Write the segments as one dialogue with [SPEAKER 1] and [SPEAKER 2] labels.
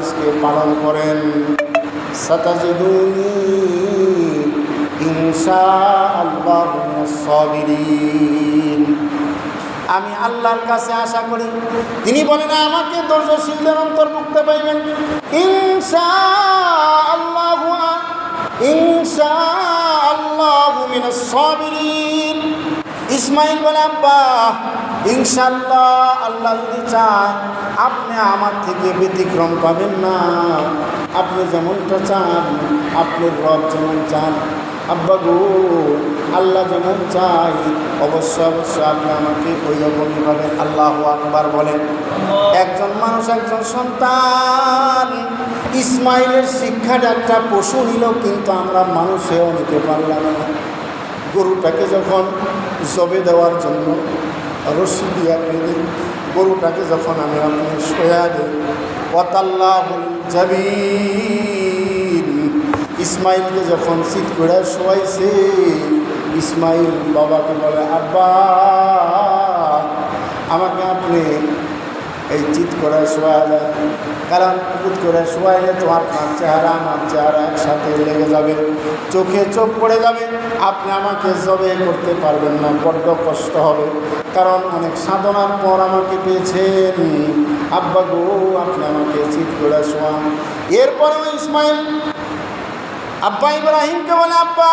[SPEAKER 1] আদেশকে পালন করেন, সাতাজিদুনি ইনশাআল্লাহু মিনাস সাবিরিন। আমি আল্লাহর কাছে আশা করি, তিনি বলেন আমাকে ধৈর্যশীলদের অন্তর্ভুক্ত পাইবেন ইনশাআল্লাহু ইনশাআল্লাহু মিনাস সাবিরিন। ইসমাইল বলে আব্বা ইনশাআল্লাহ, আল্লাহ যদি চান আপনি আমার থেকে ব্যতিক্রম পাবেন না, আপনি যেমনটা চান, আপনার রব যেমন চান আব্বা গো, আল্লাহ যেমন চাই অবশ্যই অবশ্যই আপনি আমাকে ওই রকমই পাবেন। আল্লাহু আকবার বলেন। একজন মানুষ, একজন সন্তান ইসমাইলের শিক্ষাটা একটা পশু নিল, কিন্তু আমরা মানুষেও নিতে পারলাম না। গরুটাকে যখন জবে দেওয়ার জন্য রশি দিয়া ফেলি, গরুটাকে যখন আমি আপনি শোয়া দিই, ওয়াতাল্লাহুল জাবিন, ইসমাইলকে যখন চিৎ করে শোয়াইছে, ইসমাইল বাবাকে বলে আব্বা আমাকে আপনি এই চিৎ করে শোয়া দেন, কারণ চিৎ করে শোয়াইলে তো আপনার চেহারা আমার চেহারা একসাথে লেগে যাবে, চোখে চোখ পড়ে যাবে, আপনি আমাকে জবে করতে পারবেন না, বড্ড কষ্ট হবে, কারণ অনেক সাধনার পর আমাকে পেয়েছেন। আব্বা গো আপনি আমাকে চিৎ করে শোয়ান। এরপরেও ইসমাইল আব্বা ইব্রাহিমকে বলে আব্বা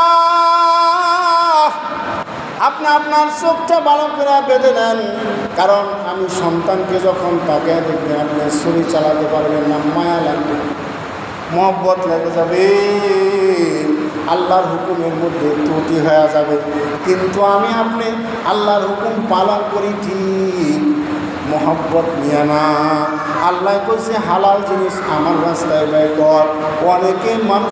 [SPEAKER 1] আপনি আপনার চোখটা ভালো করে বেঁধে নেন, কারণ আমি সন্তানকে যখন তাকে দেখবেন আপনি ছুরি চালাতে পারবেন না, মায়া লাগবে, মহব্বত লেগে যাবে, আল্লাহর হুকুমের মধ্যে ত্রুটি হয়ে যাবে, কিন্তু আমি আপনি আল্লাহর হুকুম পালন করি ঠিক, মহব্বত নিয়ে না। আল্লাহ কইছে হালাল জিনিস আমার রাস্তায় ব্যয় কর। অনেকে মানুষ